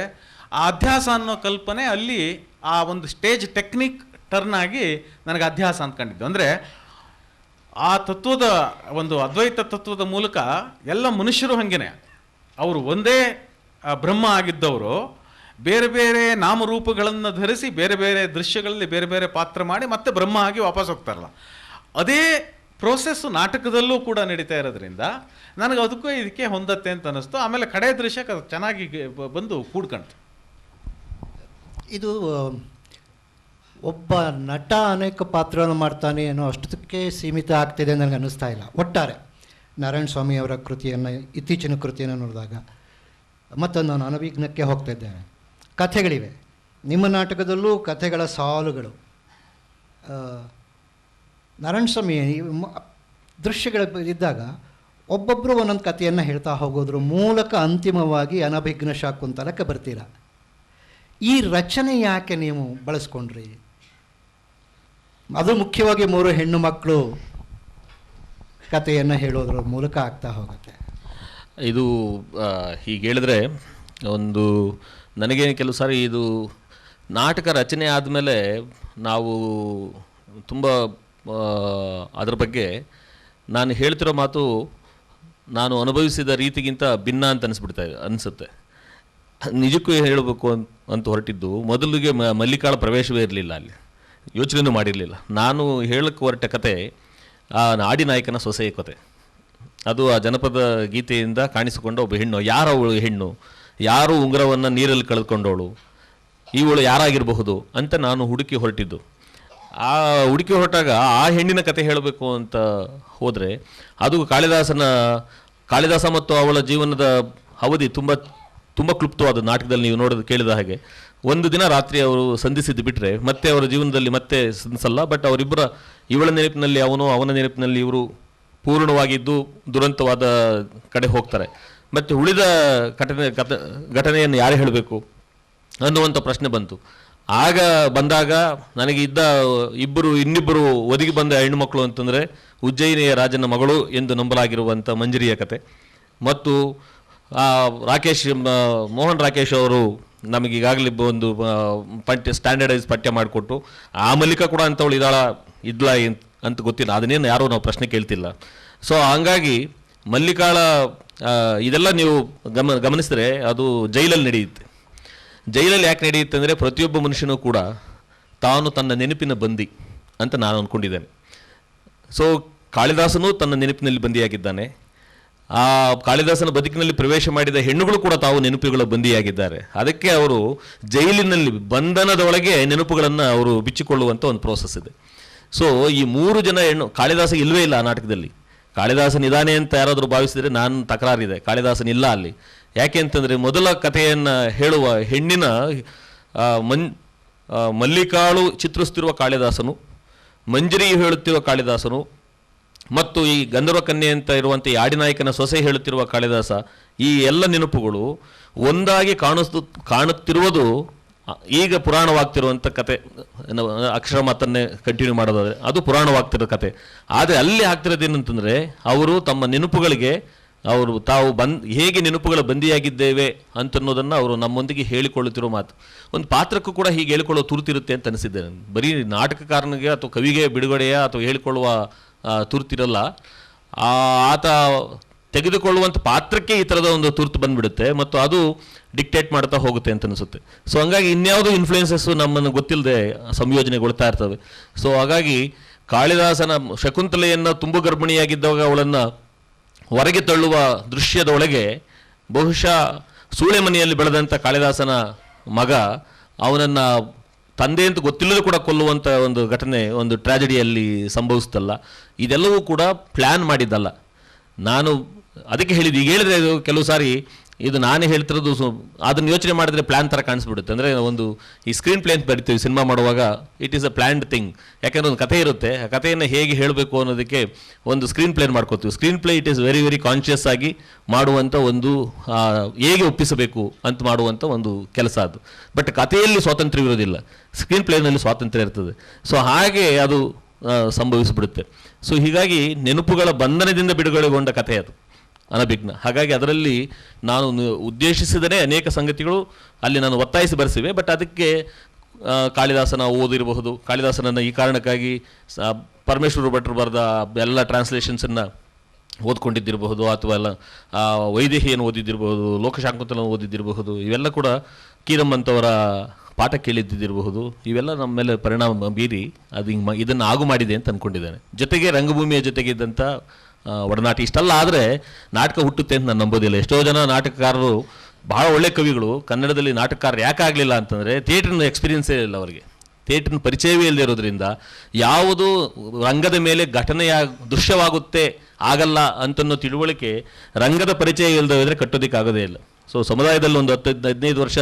ಆ ಅಧ್ಯಾಸ ಅನ್ನೋ ಕಲ್ಪನೆ ಅಲ್ಲಿ ಆ ಒಂದು ಸ್ಟೇಜ್ ಟೆಕ್ನಿಕ್ ಟರ್ನ್ ಆಗಿ ನನಗೆ ಅಧ್ಯಾಸ ಅಂದ್ಕೊಂಡಿದ್ದು. ಅಂದರೆ ಆ ತತ್ವದ ಒಂದು ಅದ್ವೈತ ತತ್ವದ ಮೂಲಕ ಎಲ್ಲ ಮನುಷ್ಯರು ಹಾಗೇನೆ, ಅವರು ಒಂದೇ ಬ್ರಹ್ಮ ಆಗಿದ್ದವರು ಬೇರೆ ಬೇರೆ ನಾಮರೂಪಗಳನ್ನು ಧರಿಸಿ ಬೇರೆ ಬೇರೆ ದೃಶ್ಯಗಳಲ್ಲಿ ಬೇರೆ ಬೇರೆ ಪಾತ್ರ ಮಾಡಿ ಮತ್ತೆ ಬ್ರಹ್ಮ ಆಗಿ ವಾಪಸ್ ಹೋಗ್ತಾರಲ್ಲ, ಅದೇ ಪ್ರೋಸೆಸ್ಸು ನಾಟಕದಲ್ಲೂ ಕೂಡ ನಡೀತಾ ಇರೋದ್ರಿಂದ ನನಗೆ ಅದಕ್ಕೂ ಇದಕ್ಕೆ ಹೊಂದತ್ತೆ ಅಂತ ಅನ್ನಿಸ್ತು. ಆಮೇಲೆ ಕಡೆ ದೃಶ್ಯಕ್ಕೆ ಅದು ಚೆನ್ನಾಗಿ ಬಂದು ಕೂಡ್ಕಂತು. ಇದು ಒಬ್ಬ ನಟ ಅನೇಕ ಪಾತ್ರವನ್ನು ಮಾಡ್ತಾನೆ ಅನ್ನೋ ಅಷ್ಟಕ್ಕೆ ಸೀಮಿತ ಆಗ್ತಿದೆ ನನಗೆ ಅನ್ನಿಸ್ತಾ ಇಲ್ಲ. ಒಟ್ಟಾರೆ ನಾರಾಯಣ ಸ್ವಾಮಿಯವರ ಕೃತಿಯನ್ನು, ಇತ್ತೀಚಿನ ಕೃತಿಯನ್ನು ನೋಡಿದಾಗ ಮತ್ತೊಂದು ನಾನು ಅನಭಿಜ್ಞಕ್ಕೆ ಹೋಗ್ತಾ ಇದ್ದೇನೆ. ಕಥೆಗಳಿವೆ, ನಿಮ್ಮ ನಾಟಕದಲ್ಲೂ ಕಥೆಗಳ ಸಾಲುಗಳು. ನಾರಾಯಣ ಸ್ವಾಮಿ ದೃಶ್ಯಗಳ ಇದ್ದಾಗ ಒಬ್ಬೊಬ್ಬರು ಒಂದೊಂದು ಕಥೆಯನ್ನು ಹೇಳ್ತಾ ಹೋಗೋದ್ರ ಮೂಲಕ ಅಂತಿಮವಾಗಿ ಅನಭಿಜ್ಞ ಶಾಕುಂತಲಕ್ಕೆ ಬರ್ತೀರ. ಈ ರಚನೆ ಯಾಕೆ ನೀವು ಬಳಸ್ಕೊಂಡ್ರಿ? ಅದು ಮುಖ್ಯವಾಗಿ 3 ಹೆಣ್ಣು ಮಕ್ಕಳು ಕಥೆಯನ್ನು ಹೇಳೋದ್ರ ಮೂಲಕ ಆಗ್ತಾ ಹೋಗುತ್ತೆ. ಇದು ಹೀಗೆ ಹೇಳಿದ್ರೆ, ಒಂದು ನನಗೆ ಕೆಲವು ಸಾರಿ ಇದು ನಾಟಕ ರಚನೆ ಆದಮೇಲೆ ನಾವು ತುಂಬ ಅದರ ಬಗ್ಗೆ ನಾನು ಹೇಳ್ತಿರೋ ಮಾತು ನಾನು ಅನುಭವಿಸಿದ ರೀತಿಗಿಂತ ಭಿನ್ನ ಅಂತ ಅನಿಸುತ್ತೆ. ನಿಜಕ್ಕೂ ಹೇಳಬೇಕು ಅಂತ ಹೊರಟಿದ್ದು, ಮೊದಲಿಗೆ ಮಲ್ಲಿಕಾಳ ಪ್ರವೇಶವೇ ಇರಲಿಲ್ಲ, ಅಲ್ಲಿ ಯೋಚನೆಯೂ ಮಾಡಿರಲಿಲ್ಲ. ನಾನು ಹೇಳಕ್ಕೆ ಹೊರಟ ಕತೆ ಆ ನಾಡಿನಾಯಕನ ಸೊಸೆಯ ಕತೆ. ಅದು ಆ ಜನಪದ ಗೀತೆಯಿಂದ ಕಾಣಿಸಿಕೊಂಡ ಒಬ್ಬ ಹೆಣ್ಣು. ಯಾರವಳು ಹೆಣ್ಣು, ಯಾರು ಉಂಗುರವನ್ನು ನೀರಲ್ಲಿ ಕಳೆದುಕೊಂಡವಳು, ಇವಳು ಯಾರಾಗಿರಬಹುದು ಅಂತ ನಾನು ಹುಡುಕಿ ಹೊರಟಿದ್ದು. ಆ ಹುಡುಕಿ ಹೊರಟಾಗ ಆ ಹೆಣ್ಣಿನ ಕತೆ ಹೇಳಬೇಕು ಅಂತ ಹೋದರೆ ಅದು ಕಾಳಿದಾಸ ಮತ್ತು ಅವಳ ಜೀವನದ ಅವಧಿ ತುಂಬ ತುಂಬ ಕ್ಲುಪ್ತವಾದ ನಾಟಕದಲ್ಲಿ ನೀವು ನೋಡೋದು ಕೇಳಿದ ಹಾಗೆ. ಒಂದು ದಿನ ರಾತ್ರಿ ಅವರು ಸಂಧಿಸಿದ್ದು ಬಿಟ್ಟರೆ ಮತ್ತೆ ಅವರ ಜೀವನದಲ್ಲಿ ಮತ್ತೆ ಸಂಧಿಸಲ್ಲ. ಬಟ್ ಅವರಿಬ್ಬರ ಇವಳ ನೆನಪಿನಲ್ಲಿ ಅವನ ನೆನಪಿನಲ್ಲಿ ಇವರು ಪೂರ್ಣವಾಗಿದ್ದು ದುರಂತವಾದ ಕಡೆ ಹೋಗ್ತಾರೆ. ಮತ್ತು ಉಳಿದ ಘಟನೆಯನ್ನು ಯಾರು ಹೇಳಬೇಕು ಅನ್ನುವಂಥ ಪ್ರಶ್ನೆ ಬಂತು. ಬಂದಾಗ ನನಗೆ ಇನ್ನಿಬ್ಬರು ಒದಗಿ ಬಂದ ಹೆಣ್ಣುಮಕ್ಕಳು ಅಂತಂದರೆ ಉಜ್ಜಯಿನಿಯ ರಾಜನ ಮಗಳು ಎಂದು ನಂಬಲಾಗಿರುವಂಥ ಮಂಜರಿಯ ಕತೆ ಮತ್ತು ಮೋಹನ್ ರಾಕೇಶ್ ಅವರು ನಮಗೆ ಈಗಾಗಲೇ ಒಂದು ಸ್ಟ್ಯಾಂಡರ್ಡೈಸ್ ಪಠ್ಯ ಮಾಡಿಕೊಟ್ಟು, ಆ ಮಲ್ಲಿಕ ಕೂಡ ಅಂಥವಳು ಇದ್ಲಾ ಅಂತ ಗೊತ್ತಿಲ್ಲ, ಅದನ್ನೇನು ಯಾರೂ ನಾವು ಪ್ರಶ್ನೆ ಕೇಳ್ತಿಲ್ಲ. ಸೊ ಹಂಗಾಗಿ ಮಲ್ಲಿಕಾಳ ಇದೆಲ್ಲ ನೀವು ಗಮನಿಸಿದ್ರೆ ಅದು ಜೈಲಲ್ಲಿ ನಡೆಯುತ್ತೆ. ಜೈಲಲ್ಲಿ ಯಾಕೆ ನಡೆಯುತ್ತೆ ಅಂದರೆ ಪ್ರತಿಯೊಬ್ಬ ಮನುಷ್ಯನೂ ಕೂಡ ತಾನು ತನ್ನ ನೆನಪಿನ ಬಂದಿ ಅಂತ ನಾನು ಅಂದ್ಕೊಂಡಿದ್ದೇನೆ. ಸೊ ಕಾಳಿದಾಸನೂ ತನ್ನ ನೆನಪಿನಲ್ಲಿ ಬಂದಿಯಾಗಿದ್ದಾನೆ. ಆ ಕಾಳಿದಾಸನ ಬದುಕಿನಲ್ಲಿ ಪ್ರವೇಶ ಮಾಡಿದ ಹೆಣ್ಣುಗಳು ಕೂಡ ತಾವು ನೆನಪುಗಳ ಬಂದಿಯಾಗಿದ್ದಾರೆ. ಅದಕ್ಕೆ ಅವರು ಜೈಲಿನಲ್ಲಿ ಬಂಧನದೊಳಗೆ ನೆನಪುಗಳನ್ನು ಅವರು ಬಿಚ್ಚಿಕೊಳ್ಳುವಂಥ ಒಂದು ಪ್ರೋಸೆಸ್ ಇದೆ. ಸೊ ಈ 3 ಜನ ಕಾಳಿದಾಸ ಇಲ್ಲವೇ ಇಲ್ಲ ಆ ನಾಟಕದಲ್ಲಿ. ಕಾಳಿದಾಸನಿದ್ದಾನೆ ಅಂತ ಯಾರಾದರೂ ಭಾವಿಸಿದರೆ ನಾನು ತಕರಾರಿದೆ, ಕಾಳಿದಾಸನಿಲ್ಲ ಅಲ್ಲಿ. ಯಾಕೆ ಅಂತಂದರೆ ಮೊದಲ ಕಥೆಯನ್ನು ಹೇಳುವ ಹೆಣ್ಣಿನ ಮಲ್ಲಿಕಾಳು ಚಿತ್ರಿಸ್ತಿರುವ ಕಾಳಿದಾಸನು, ಮಂಜರಿ ಹೇಳುತ್ತಿರುವ ಕಾಳಿದಾಸನು ಮತ್ತು ಈ ಗಂಧರ್ವ ಕನ್ಯೆ ಅಂತ ಇರುವಂಥ ಈ ಆಡಿನಾಯಕನ ಸೊಸೆ ಹೇಳುತ್ತಿರುವ ಕಾಳಿದಾಸ, ಈ ಎಲ್ಲ ನೆನಪುಗಳು ಒಂದಾಗಿ ಕಾಣುತ್ತಿರುವುದು ಈಗ ಪುರಾಣವಾಗ್ತಿರುವಂಥ ಕತೆ. ಅಕ್ಷರ ಮಾತನ್ನೇ ಕಂಟಿನ್ಯೂ ಮಾಡೋದಾದರೆ ಅದು ಪುರಾಣವಾಗ್ತಿರೋ ಕತೆ. ಆದರೆ ಅಲ್ಲಿ ಆಗ್ತಿರೋದೇನಂತಂದರೆ ಅವರು ತಮ್ಮ ನೆನಪುಗಳಿಗೆ ತಾವು ಹೇಗೆ ನೆನಪುಗಳ ಬಂದಿಯಾಗಿದ್ದೇವೆ ಅಂತನ್ನೋದನ್ನು ಅವರು ನಮ್ಮೊಂದಿಗೆ ಹೇಳಿಕೊಳ್ಳುತ್ತಿರೋ ಮಾತು. ಒಂದು ಪಾತ್ರಕ್ಕೂ ಕೂಡ ಹೀಗೆ ಹೇಳಿಕೊಳ್ಳೋ ತುರುತಿರುತ್ತೆ ಅಂತ ಅನಿಸಿದ್ದೇನೆ. ಬರೀ ನಾಟಕಕಾರನಿಗೆ ಅಥವಾ ಕವಿಗೆ ಬಿಡುಗಡೆಯ ಅಥವಾ ಹೇಳಿಕೊಳ್ಳುವ ತುರ್ತಿರಲ್ಲ, ಆತ ತೆಗೆದುಕೊಳ್ಳುವಂಥ ಪಾತ್ರಕ್ಕೆ ಈ ಥರದ ಒಂದು ತುರ್ತು ಬಂದುಬಿಡುತ್ತೆ ಮತ್ತು ಅದು ಡಿಕ್ಟೇಟ್ ಮಾಡ್ತಾ ಹೋಗುತ್ತೆ ಅಂತ ಅನಿಸುತ್ತೆ. ಸೊ ಹಂಗಾಗಿ ಇನ್ಯಾವುದೋ ಇನ್ಫ್ಲೂಯೆನ್ಸಸ್ಸು ನಮ್ಮನ್ನು ಗೊತ್ತಿಲ್ಲದೆ ಸಂಯೋಜನೆಗೊಳ್ತಾ ಇರ್ತವೆ. ಸೊ ಹಾಗಾಗಿ ಕಾಳಿದಾಸನ ಶಕುಂತಲೆಯನ್ನು ತುಂಬು ಗರ್ಭಿಣಿಯಾಗಿದ್ದಾಗ ಅವಳನ್ನು ಹೊರಗೆ ತಳ್ಳುವ ದೃಶ್ಯದೊಳಗೆ ಬಹುಶಃ ಸೂಳೆ ಮನೆಯಲ್ಲಿ ಬೆಳೆದಂಥ ಕಾಳಿದಾಸನ ಮಗ ಅವನನ್ನು ತಂದೆ ಅಂತ ಗೊತ್ತಿಲ್ಲದೆ ಕೂಡ ಕೊಲ್ಲುವಂಥ ಒಂದು ಘಟನೆ, ಒಂದು ಟ್ರ್ಯಾಜಿಡಿಯಲ್ಲಿ ಸಂಭವಿಸ್ತಲ್ಲ. ಇದೆಲ್ಲವೂ ಕೂಡ ಪ್ಲ್ಯಾನ್ ಮಾಡಿದ್ದಲ್ಲ. ನಾನು ಅದಕ್ಕೆ ಹೇಳಿದ್ದು, ಈಗ ಹೇಳಿದ್ರೆ ಇದು ಕೆಲವು ಸಾರಿ ಇದು ನಾನೇ ಹೇಳ್ತಿರೋದು ಅದನ್ನು ಯೋಚನೆ ಮಾಡಿದ್ರೆ ಪ್ಲ್ಯಾನ್ ಥರ ಕಾಣಿಸ್ಬಿಡುತ್ತೆ. ಅಂದರೆ ಒಂದು ಈ ಸ್ಕ್ರೀನ್ ಪ್ಲೇ ಅಂತ ಬರಿತೀವಿ ಸಿನಿಮಾ ಮಾಡುವಾಗ, it is a planned thing. ಯಾಕೆಂದರೆ ಒಂದು ಕಥೆ ಇರುತ್ತೆ, ಆ ಕಥೆಯನ್ನು ಹೇಗೆ ಹೇಳಬೇಕು ಅನ್ನೋದಕ್ಕೆ ಒಂದು ಸ್ಕ್ರೀನ್ ಪ್ಲೇನ್ ಮಾಡ್ಕೋತೀವಿ. Screen play it is very very conscious ಆಗಿ ಮಾಡುವಂಥ ಒಂದು ಹೇಗೆ ಒಪ್ಪಿಸಬೇಕು ಅಂತ ಮಾಡುವಂಥ ಒಂದು ಕೆಲಸ ಅದು. ಬಟ್ ಕಥೆಯಲ್ಲಿ ಸ್ವಾತಂತ್ರ್ಯವಿರೋದಿಲ್ಲ, ಸ್ಕ್ರೀನ್ ಪ್ಲೇನಲ್ಲಿ ಸ್ವಾತಂತ್ರ್ಯ ಇರ್ತದೆ. ಸೊ ಹಾಗೆ ಅದು ಸಂಭವಿಸಿಬಿಡುತ್ತೆ. ಸೊ ಹೀಗಾಗಿ ನೆನಪುಗಳ ಬಂಧನದಿಂದ ಬಿಡುಗಡೆಗೊಂಡ ಕಥೆ ಅದು ಅನಭಿಜ್ಞ. ಹಾಗಾಗಿ ಅದರಲ್ಲಿ ನಾನು ಉದ್ದೇಶಿಸಿದರೆ ಅನೇಕ ಸಂಗತಿಗಳು ಅಲ್ಲಿ ನಾನು ಒತ್ತಾಯಿಸಿ ಬರೆಸಿವೆ. ಬಟ್ ಅದಕ್ಕೆ ಕಾಳಿದಾಸನ ಓದಿರಬಹುದು, ಕಾಳಿದಾಸನನ್ನು ಈ ಕಾರಣಕ್ಕಾಗಿ ಪರಮೇಶ್ವರ ಭಟ್ರು ಬರೆದ ಎಲ್ಲ ಟ್ರಾನ್ಸ್ಲೇಷನ್ಸನ್ನು ಓದ್ಕೊಂಡಿದ್ದಿರಬಹುದು, ಅಥವಾ ಎಲ್ಲ ವೈದೇಹಿಯನ್ನು ಓದಿದ್ದಿರಬಹುದು, ಲೋಕಶಾಕುಂತಲನ ಓದಿದ್ದಿರಬಹುದು, ಇವೆಲ್ಲ ಕೂಡ ಕೀರಮ್ ಅಂತವರ ಪಾಠ ಕೇಳಿದ್ದಿರಬಹುದು. ಇವೆಲ್ಲ ನಮ್ಮ ಮೇಲೆ ಪರಿಣಾಮ ಬೀರಿ ಅದು ಇದನ್ನು ಆಗು ಮಾಡಿದೆ ಅಂತ ಅಂದ್ಕೊಂಡಿದ್ದೇನೆ. ಜೊತೆಗೆ ರಂಗಭೂಮಿಯ ಜೊತೆಗೆ ಇದ್ದಂಥ ಒಡನಾಟ ಇಷ್ಟಲ್ಲ ಆದರೆ ನಾಟಕ ಹುಟ್ಟುತ್ತೆ ಅಂತ ನಾನು ನಂಬೋದಿಲ್ಲ. ಎಷ್ಟೋ ಜನ ನಾಟಕಕಾರರು ಬಹಳ ಒಳ್ಳೆ ಕವಿಗಳು ಕನ್ನಡದಲ್ಲಿ ನಾಟಕಕಾರರು ಯಾಕೆ ಆಗಲಿಲ್ಲ ಅಂತಂದರೆ ಥಿಯೇಟ್ರಿನ ಎಕ್ಸ್ಪೀರಿಯನ್ಸೇ ಇಲ್ಲ ಅವರಿಗೆ, ಥಿಯೇಟ್ರಿನ ಪರಿಚಯವೇ ಇಲ್ಲದೆ ಇರೋದ್ರಿಂದ ಯಾವುದು ರಂಗದ ಮೇಲೆ ದೃಶ್ಯವಾಗುತ್ತೆ ಆಗಲ್ಲ ಅಂತನ್ನೋ ತಿಳುವಳಿಕೆ ರಂಗದ ಪರಿಚಯ ಇಲ್ಲದೆ ಹೋದರೆ ಕಟ್ಟೋದಕ್ಕಾಗೋದೇ ಇಲ್ಲ. ಸೊ ಸಮುದಾಯದಲ್ಲಿ ಒಂದು 10-15 ವರ್ಷ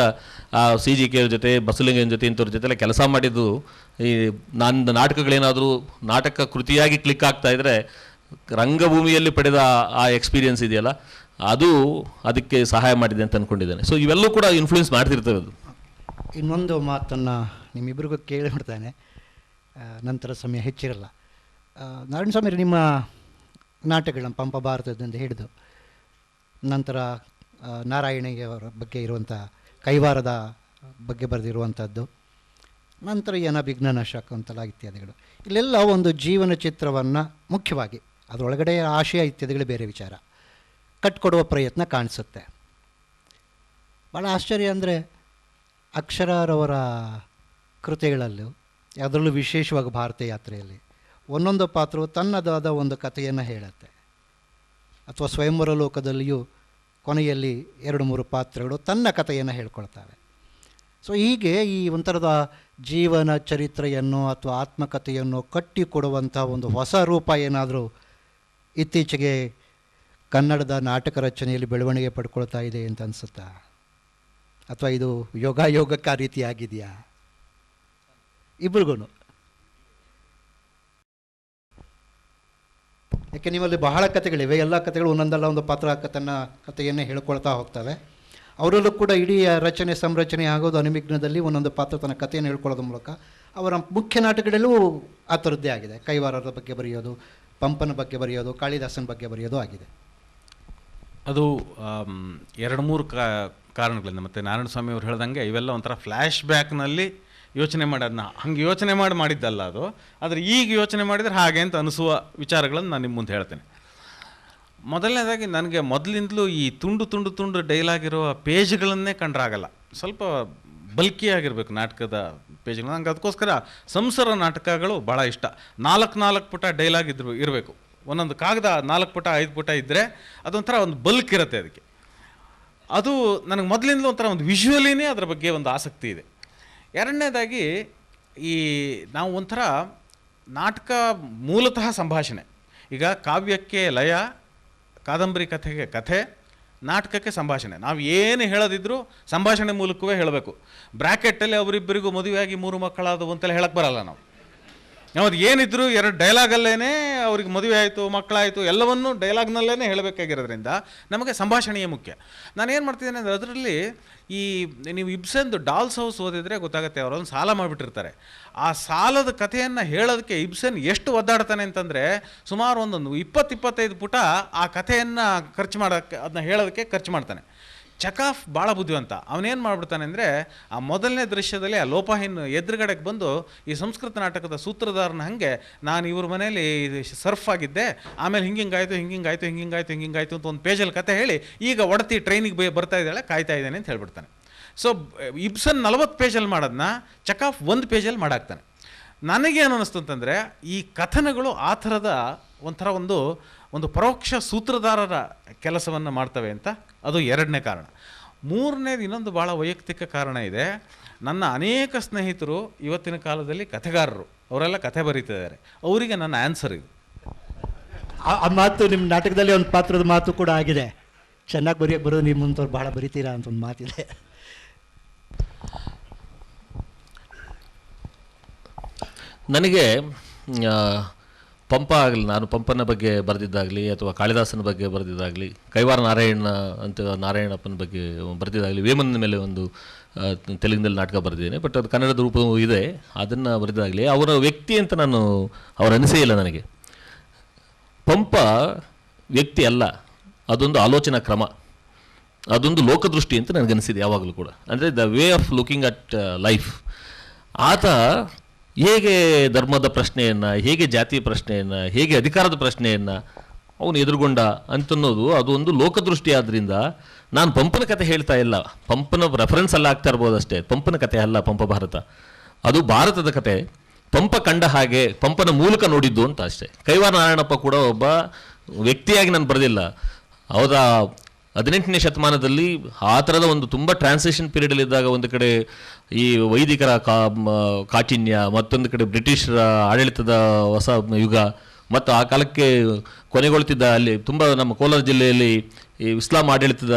CGK ಅವ್ರ ಜೊತೆ, ಬಸವಲಿಂಗನ ಜೊತೆ ಇಂಥವ್ರ ಜೊತೆಲ್ಲ ಕೆಲಸ ಮಾಡಿದ್ದು, ಈ ನನ್ನ ನಾಟಕಗಳೇನಾದರೂ ನಾಟಕ ಕೃತಿಯಾಗಿ ಕ್ಲಿಕ್ ಆಗ್ತಾ ಇದ್ದರೆ ರಂಗಭೂಮಿಯಲ್ಲಿ ಪಡೆದ ಆ ಎಕ್ಸ್ಪೀರಿಯನ್ಸ್ ಇದೆಯಲ್ಲ ಅದು ಅದಕ್ಕೆ ಸಹಾಯ ಮಾಡಿದೆ ಅಂತ ಅಂದ್ಕೊಂಡಿದ್ದೇನೆ. ಸೊ ಇವೆಲ್ಲೂ ಕೂಡ ಇನ್ಫ್ಲೂಯೆನ್ಸ್ ಮಾಡ್ತಿರ್ತವೆ. ಅದು ಇನ್ನೊಂದು ಮಾತನ್ನು ನಿಮ್ಮಿಬ್ಬರಿಗೂ ಕೇಳಿ ನೋಡ್ತಾನೆ, ನಂತರ ಸಮಯ ಹೆಚ್ಚಿರಲ್ಲ. ನಾರಾಯಣ ಸ್ವಾಮಿ, ನಿಮ್ಮ ನಾಟಕಗಳನ್ನ ಪಂಪ ಭಾರತದಿಂದ ಹಿಡಿದು ನಂತರ ನಾರಾಯಣಿಯವರ ಬಗ್ಗೆ ಇರುವಂಥ ಕೈವಾರದ ಬಗ್ಗೆ ಬರೆದಿರುವಂಥದ್ದು, ನಂತರ ಅನಭಿಜ್ಞಾನ ಶಾಕುಂತಲ ಇತ್ಯಾದಿಗಳು, ಇಲ್ಲೆಲ್ಲ ಒಂದು ಜೀವನ ಚಿತ್ರವನ್ನು ಮುಖ್ಯವಾಗಿ ಅದರೊಳಗಡೆ ಆಶಯ ಇತ್ಯಾದಿಗಳು ಬೇರೆ ವಿಚಾರ ಕಟ್ಕೊಡುವ ಪ್ರಯತ್ನ ಕಾಣಿಸುತ್ತೆ. ಭಾಳ ಆಶ್ಚರ್ಯ ಅಂದರೆ ಅಕ್ಷರರವರ ಕೃತಿಗಳಲ್ಲೂ ಅದರಲ್ಲೂ ವಿಶೇಷವಾಗಿ ಭಾರತ ಯಾತ್ರೆಯಲ್ಲಿ ಒಂದೊಂದು ಪಾತ್ರವು ತನ್ನದಾದ ಒಂದು ಕಥೆಯನ್ನು ಹೇಳುತ್ತೆ. ಅಥವಾ ಸ್ವಯಂವರ ಲೋಕದಲ್ಲಿಯೂ ಕೊನೆಯಲ್ಲಿ 2-3 ಪಾತ್ರಗಳು ತನ್ನ ಕಥೆಯನ್ನು ಹೇಳ್ಕೊಳ್ತವೆ. ಸೊ ಹೀಗೆ ಈ ಒಂಥರದ ಜೀವನ ಚರಿತ್ರೆಯನ್ನು ಅಥವಾ ಆತ್ಮಕಥೆಯನ್ನು ಕಟ್ಟಿಕೊಡುವಂಥ ಒಂದು ಹೊಸ ರೂಪ ಏನಾದರೂ ಇತ್ತೀಚೆಗೆ ಕನ್ನಡದ ನಾಟಕ ರಚನೆಯಲ್ಲಿ ಬೆಳವಣಿಗೆ ಪಡ್ಕೊಳ್ತಾ ಇದೆ ಅಂತ ಅನಿಸುತ್ತಾ, ಅಥವಾ ಇದು ಯೋಗಕ್ಕೆ ಆ ರೀತಿ ಆಗಿದೆಯಾ ಇಬ್ರಿಗೂ? ಯಾಕೆ ನಿಮ್ಮಲ್ಲಿ ಬಹಳ ಕಥೆಗಳಿವೆ, ಎಲ್ಲ ಕಥೆಗಳು ಒಂದೊಂದಲ್ಲ ಒಂದು ಪಾತ್ರ ಕಥೆಯನ್ನೇ ಹೇಳ್ಕೊಳ್ತಾ ಹೋಗ್ತವೆ. ಅವರಲ್ಲೂ ಕೂಡ ಇಡೀ ರಚನೆ ಸಂರಚನೆ ಆಗೋದು ಅನಿಮಿಗ್ನದಲ್ಲಿ ಒಂದೊಂದು ಪಾತ್ರ ತನ್ನ ಕಥೆಯನ್ನು ಹೇಳ್ಕೊಳ್ಳೋದ್ರ ಮೂಲಕ. ಅವರ ಮುಖ್ಯ ನಾಟಕಗಳಲ್ಲೂ ಆ ಥರದ್ದೇ ಆಗಿದೆ. ಕೈವಾರರ ಬಗ್ಗೆ ಬರೆಯೋದು, ಪಂಪನ ಬಗ್ಗೆ ಬರೆಯೋದು, ಕಾಳಿದಾಸನ ಬಗ್ಗೆ ಬರೆಯೋದು ಆಗಿದೆ. ಅದು 2-3 ಕಾರಣಗಳಿಂದ. ಮತ್ತು ನಾರಾಯಣ ಸ್ವಾಮಿ ಅವ್ರು ಹೇಳ್ದಂಗೆ ಇವೆಲ್ಲ ಒಂಥರ ಫ್ಲ್ಯಾಶ್ ಬ್ಯಾಕ್ನಲ್ಲಿ ಯೋಚನೆ ಮಾಡೋದನ್ನ ಹಂಗೆ ಯೋಚನೆ ಮಾಡಿದ್ದಲ್ಲ ಅದು. ಆದರೆ ಈಗ ಯೋಚನೆ ಮಾಡಿದರೆ ಹಾಗೆ ಅಂತ ಅನಿಸುವ ವಿಚಾರಗಳನ್ನು ನಾನು ನಿಮ್ಮ ಮುಂದೆ ಹೇಳ್ತೇನೆ. ಮೊದಲನೇದಾಗಿ ನನಗೆ ಮೊದಲಿಂದಲೂ ಈ ತುಂಡು ಡೈಲಾಗ್ ಇರೋ ಪೇಜ್ಗಳನ್ನೇ ಕಂಡ್ರಾಗಲ್ಲ. ಸ್ವಲ್ಪ ಬಲ್ಕಿಯಾಗಿರ್ಬೇಕು ನಾಟಕದ ಪೇಜ್ಗಳು. ನಂಗೆ ಅದಕ್ಕೋಸ್ಕರ ಸಂಸಾರ ನಾಟಕಗಳು ಭಾಳ ಇಷ್ಟ. 4 ಪುಟ ಡೈಲಾಗ್ ಇರಬೇಕು. ಒಂದೊಂದು ಕಾಗದ 4 ಪುಟ 5 ಪುಟ ಇದ್ದರೆ ಅದೊಂಥರ ಒಂದು ಬಲ್ಕ್ ಇರುತ್ತೆ ಅದಕ್ಕೆ. ಅದು ನನಗೆ ಮೊದಲಿಂದಲೂ ಒಂಥರ ಒಂದು ವಿಜುವಲಿನೇ ಅದರ ಬಗ್ಗೆ ಒಂದು ಆಸಕ್ತಿ ಇದೆ. ಎರಡನೇದಾಗಿ ಈ ನಾವು ಒಂಥರ ನಾಟಕ ಮೂಲತಃ ಸಂಭಾಷಣೆ. ಈಗ ಕಾವ್ಯಕ್ಕೆ ಲಯ, ಕಾದಂಬರಿ ಕಥೆಗೆ ಕಥೆ, ನಾಟಕಕ್ಕೆ ಸಂಭಾಷಣೆ. ನಾವು ಏನು ಹೇಳೋದಿದ್ರೂ ಸಂಭಾಷಣೆ ಮೂಲಕವೇ ಹೇಳಬೇಕು. ಬ್ರ್ಯಾಕೆಟಲ್ಲಿ ಅವರಿಬ್ಬರಿಗೂ ಮದುವೆಯಾಗಿ 3 ಮಕ್ಕಳಾದವು ಅಂತೆಲ್ಲ ಹೇಳಕ್ಕೆ ಬರಲ್ಲ ನಾವು. ನಾವು ಅದು ಏನಿದ್ರು 2 ಡೈಲಾಗಲ್ಲೇ ಅವ್ರಿಗೆ ಮದುವೆ ಆಯಿತು, ಮಕ್ಕಳಾಯಿತು, ಎಲ್ಲವನ್ನೂ ಡೈಲಾಗ್ನಲ್ಲೇ ಹೇಳಬೇಕಾಗಿರೋದ್ರಿಂದ ನಮಗೆ ಸಂಭಾಷಣೆಯೇ ಮುಖ್ಯ. ನಾನೇನು ಮಾಡ್ತಿದ್ದೇನೆ ಅಂದರೆ ಅದರಲ್ಲಿ ಈ ನೀವು ಇಬ್ಸನ್ದು ಡಾಲ್ಸ್ ಹೌಸ್ ಓದಿದರೆ ಗೊತ್ತಾಗುತ್ತೆ. ಅವರೊಂದು ಸಾಲ ಮಾಡಿಬಿಟ್ಟಿರ್ತಾರೆ. ಆ ಸಾಲದ ಕಥೆಯನ್ನು ಹೇಳೋದಕ್ಕೆ ಇಬ್ಸನ್ ಎಷ್ಟು ಒದ್ದಾಡ್ತಾನೆ ಅಂತಂದರೆ ಸುಮಾರು ಒಂದೊಂದು 20-25 ಪುಟ ಆ ಕಥೆಯನ್ನು ಖರ್ಚು ಮಾಡೋಕ್ಕೆ, ಅದನ್ನ ಹೇಳೋದಕ್ಕೆ ಖರ್ಚು ಮಾಡ್ತಾನೆ. ಚಕಾಫ್ ಭಾಳ ಬುದ್ಧಿವಂತ. ಅವನೇನು ಮಾಡಿಬಿಡ್ತಾನೆ ಅಂದರೆ ಆ ಮೊದಲನೇ ದೃಶ್ಯದಲ್ಲಿ ಆ ಲೋಪಾಹಿನ್ ಎದುರುಗಡೆಗೆ ಬಂದು ಈ ಸಂಸ್ಕೃತ ನಾಟಕದ ಸೂತ್ರಧಾರನ ಹಾಗೆ ನಾನು ಇವ್ರ ಮನೇಲಿ ಸರ್ಫ್ ಆಗಿದ್ದೆ, ಆಮೇಲೆ ಹಿಂಗಿಂಗಾಯ್ತು ಅಂತ ಒಂದು ಪೇಜಲ್ಲಿ ಕತೆ ಹೇಳಿ ಈಗ ಒಡತಿ ಟ್ರೈನಿಗೆ ಬರ್ತಾ ಇದ್ದಾಳೆ, ಕಾಯ್ತಾ ಇದ್ದಾನೆ ಅಂತ ಹೇಳ್ಬಿಡ್ತಾನೆ. ಸೊ ಇಬ್ಸನ್ 40 ಪೇಜಲ್ಲಿ ಮಾಡೋದನ್ನ ಚಕಾಫ್ 1 ಪೇಜಲ್ಲಿ ಮಾಡಾಕ್ತಾನೆ. ನನಗೇನು ಅನ್ನಿಸ್ತು ಅಂತಂದರೆ ಈ ಕಥನಗಳು ಆ ಥರದ ಒಂಥರ ಒಂದು ಪರೋಕ್ಷ ಸೂತ್ರಧಾರರ ಕೆಲಸವನ್ನು ಮಾಡ್ತವೆ ಅಂತ. ಅದು 2ನೇ ಕಾರಣ. 3ನೇದು ಇನ್ನೊಂದು ಭಾಳ ವೈಯಕ್ತಿಕ ಕಾರಣ ಇದೆ. ನನ್ನ ಅನೇಕ ಸ್ನೇಹಿತರು ಇವತ್ತಿನ ಕಾಲದಲ್ಲಿ ಕಥೆಗಾರರು, ಅವರೆಲ್ಲ ಕಥೆ ಬರೀತಿದ್ದಾರೆ. ಅವರಿಗೆ ನನ್ನ ಆನ್ಸರ್ ಇದು. ಆ ಮಾತು ನಿಮ್ಮ ನಾಟಕದಲ್ಲಿ ಒಂದು ಪಾತ್ರದ ಮಾತು ಕೂಡ ಆಗಿದೆ. ಚೆನ್ನಾಗಿ ಬರೋದು ನಿಮ್ಮಂಥವ್ರು ಭಾಳ ಬರಿತೀರಾ ಅಂತ ಒಂದು ಮಾತಿದೆ. ನನಗೆ ಪಂಪ ಆಗಲಿ, ನಾನು ಪಂಪನ ಬಗ್ಗೆ ಬರೆದಿದ್ದಾಗಲಿ ಅಥವಾ ಕಾಳಿದಾಸನ ಬಗ್ಗೆ ಬರೆದಿದ್ದಾಗಲಿ, ಕೈವಾರ ನಾರಾಯಣಪ್ಪನ ಬಗ್ಗೆ ಬರೆದಿದ್ದಾಗಲಿ, ವೇಮನ ಮೇಲೆ ಒಂದು ತೆಲುಗಿನಲ್ಲಿ ನಾಟಕ ಬರೆದಿದ್ದೇನೆ. ಬಟ್ ಅದು ಕನ್ನಡದ ರೂಪವೂ ಇದೆ. ಅದನ್ನು ಬರೆದಿದ್ದಾಗಲಿ ಅವರ ವ್ಯಕ್ತಿ ಅಂತ ನಾನು ಅವರ ಅನಿಸೇ ಇಲ್ಲ ನನಗೆ. ಪಂಪ ವ್ಯಕ್ತಿ ಅಲ್ಲ, ಅದೊಂದು ಆಲೋಚನಾ ಕ್ರಮ, ಅದೊಂದು ಲೋಕದೃಷ್ಟಿ ಅಂತ ನನಗನ್ನಿಸಿದೆ ಯಾವಾಗಲೂ ಕೂಡ. ಅಂದರೆ the way of looking at life. ಆತ ಹೇಗೆ ಧರ್ಮದ ಪ್ರಶ್ನೆಯನ್ನು, ಹೇಗೆ ಜಾತಿಯ ಪ್ರಶ್ನೆಯನ್ನು, ಹೇಗೆ ಅಧಿಕಾರದ ಪ್ರಶ್ನೆಯನ್ನು ಅವನು ಎದುರುಗೊಂಡ ಅಂತನ್ನೋದು ಅದು ಒಂದು ಲೋಕದೃಷ್ಟಿ. ಆದ್ದರಿಂದ ನಾನು ಪಂಪನ ಕತೆ ಹೇಳ್ತಾ ಇಲ್ಲ, ಪಂಪನ ರೆಫರೆನ್ಸ್ ಎಲ್ಲ ಆಗ್ತಾ ಇರ್ಬೋದು ಅಷ್ಟೇ. ಪಂಪನ ಕತೆ ಅಲ್ಲ ಪಂಪ ಭಾರತ, ಅದು ಭಾರತದ ಕತೆ. ಪಂಪ ಕಂಡ ಹಾಗೆ ಪಂಪನ ಮೂಲಕ ನೋಡಿದ್ದು ಅಂತ ಅಷ್ಟೇ. ಕೈವಾರ ನಾರಾಯಣಪ್ಪ ಕೂಡ ಒಬ್ಬ ವ್ಯಕ್ತಿಯಾಗಿ ನಾನು ಬರೆದಿಲ್ಲ. ಹೌದಾ, 18ನೇ ಶತಮಾನದಲ್ಲಿ ಆ ಥರದ ಒಂದು ತುಂಬ ಟ್ರಾನ್ಸಿಷನ್ ಪೀರಿಯಡಲ್ಲಿದ್ದಾಗ ಒಂದು ಕಡೆ ಈ ವೈದಿಕರ ಕಾಠಿಣ್ಯ, ಮತ್ತೊಂದು ಕಡೆ ಬ್ರಿಟಿಷರ ಆಡಳಿತದ ಹೊಸ ಯುಗ, ಮತ್ತು ಆ ಕಾಲಕ್ಕೆ ಕೊನೆಗೊಳ್ತಿದ್ದ ಅಲ್ಲಿ ತುಂಬ ನಮ್ಮ ಕೋಲಾರ ಜಿಲ್ಲೆಯಲ್ಲಿ ಈ ಇಸ್ಲಾಂ ಆಡಳಿತದ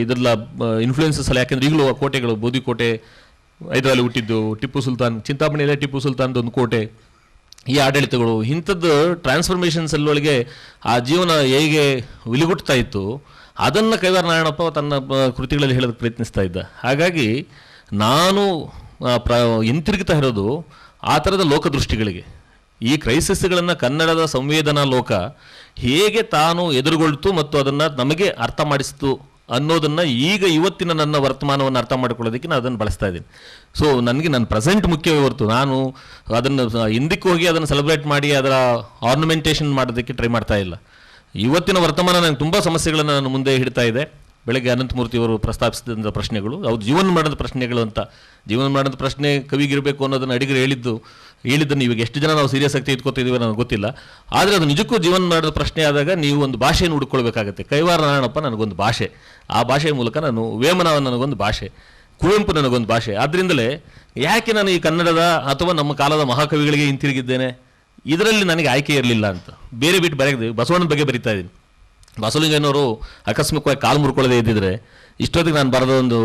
ಇದೆಲ್ಲ ಇನ್ಫ್ಲೂಯೆನ್ಸಸ್ ಅಲ್ಲ. ಯಾಕೆಂದರೆ ಈಗಲೂ ಕೋಟೆಗಳು, ಬೋಧಿ ಕೋಟೆ ಹೈದರಾಲಿ ಹುಟ್ಟಿದ್ದು, ಟಿಪ್ಪು ಸುಲ್ತಾನ್, ಚಿಂತಾಮಣಿಯಲ್ಲೇ ಟಿಪ್ಪು ಸುಲ್ತಾನ್ದು ಒಂದು ಕೋಟೆ, ಈ ಆಡಳಿತಗಳು, ಇಂಥದ್ದು ಟ್ರಾನ್ಸ್ಫಾರ್ಮೇಷನ್ಸ್ ಅಲ್ಲೊಳಗೆ ಆ ಜೀವನ ಹೇಗೆ ವಿಲಿಗುಟ್ತಾ ಇತ್ತು ಅದನ್ನು ಕೈವಾರ ನಾರಾಯಣಪ್ಪ ತನ್ನ ಕೃತಿಗಳಲ್ಲಿ ಹೇಳೋದಕ್ಕೆ ಪ್ರಯತ್ನಿಸ್ತಾ ಇದ್ದ. ಹಾಗಾಗಿ ನಾನು ಹಿಂತಿರುಗ್ತಾ ಇರೋದು ಆ ಥರದ ಲೋಕದೃಷ್ಟಿಗಳಿಗೆ. ಈ ಕ್ರೈಸಿಸ್ಗಳನ್ನು ಕನ್ನಡದ ಸಂವೇದನಾ ಲೋಕ ಹೇಗೆ ತಾನು ಎದುರುಗೊಳ್ತು ಮತ್ತು ಅದನ್ನು ನಮಗೆ ಅರ್ಥ ಮಾಡಿಸ್ತು ಅನ್ನೋದನ್ನು ಈಗ ಇವತ್ತಿನ ನನ್ನ ವರ್ತಮಾನವನ್ನು ಅರ್ಥ ಮಾಡ್ಕೊಳ್ಳೋದಕ್ಕೆ ನಾನು ಅದನ್ನು ಬಳಸ್ತಾ ಇದ್ದೀನಿ. ಸೊ ನನಗೆ ನನ್ನ ಪ್ರೆಸೆಂಟ್ ಮುಖ್ಯವೇ ಹೊರತು ನಾನು ಅದನ್ನು ಹಿಂದಕ್ಕೆ ಹೋಗಿ ಅದನ್ನು ಸೆಲೆಬ್ರೇಟ್ ಮಾಡಿ ಅದರ ಆರ್ನಮೆಂಟೇಷನ್ ಮಾಡೋದಕ್ಕೆ ಟ್ರೈ ಮಾಡ್ತಾ ಇಲ್ಲ. ಇವತ್ತಿನ ವರ್ತಮಾನ ನನಗೆ ತುಂಬ ಸಮಸ್ಯೆಗಳನ್ನು ನಾನು ಮುಂದೆ ಹಿಡ್ತಾ ಇದೆ. ಬೆಳಗ್ಗೆ ಅನಂತಮೂರ್ತಿಯವರು ಪ್ರಸ್ತಾಪಿಸಿದಂಥ ಪ್ರಶ್ನೆಗಳು ಅವು ಜೀವನ ಮಾಡೋದ ಪ್ರಶ್ನೆಗಳು ಅಂತ. ಜೀವನ ಮಾಡೋದ ಪ್ರಶ್ನೆ ಕವಿಗಿರಬೇಕು ಅನ್ನೋದನ್ನು ಅಡಿಗರು ಹೇಳಿದ್ದನ್ನು ಇವಾಗ ಎಷ್ಟು ಜನ ನಾವು ಸೀರಿಯಸ್ ಆಗಿ ತೆಗೆದುಕೊತಿದ್ದೀವಿ ನನಗೆ ಗೊತ್ತಿಲ್ಲ. ಆದರೆ ಅದು ನಿಜಕ್ಕೂ ಜೀವನ ಮಾಡೋದ ಪ್ರಶ್ನೆ ಆದಾಗ ನೀವು ಒಂದು ಭಾಷೆಯನ್ನು ಹುಡ್ಕೊಳ್ಬೇಕಾಗತ್ತೆ. ಕೈವಾರ ನಾರಾಯಣಪ್ಪ ನನಗೊಂದು ಭಾಷೆ, ಆ ಭಾಷೆಯ ಮೂಲಕ ನಾನು ವೇಮನ ನನಗೊಂದು ಭಾಷೆ, ಕುವೆಂಪು ನನಗೊಂದು ಭಾಷೆ. ಆದ್ದರಿಂದಲೇ ಯಾಕೆ ನಾನು ಈ ಕನ್ನಡದ ಅಥವಾ ನಮ್ಮ ಕಾಲದ ಮಹಾಕವಿಗಳಿಗೆ ಹಿಂತಿರುಗಿದ್ದೇನೆ, ಇದರಲ್ಲಿ ನನಗೆ ಆಯ್ಕೆ ಇರಲಿಲ್ಲ ಅಂತ. ಬೇರೆ ಬಿಟ್ಟು ಬರೆಯದೆ ಬಸವಣ್ಣನ ಬಗ್ಗೆ ಬರಿತಾ ಇದ್ದೀನಿ. ಬಸವಲಿಂಗಯ್ಯನವರು ಆಕಸ್ಮಿಕವಾಗಿ ಕಾಲು ಮುರ್ಕೊಳ್ಳದೆ ಇದ್ದಿದ್ರೆ ಇಷ್ಟೊತ್ತಿಗೆ ನಾನು ಬರೆದ ಒಂದು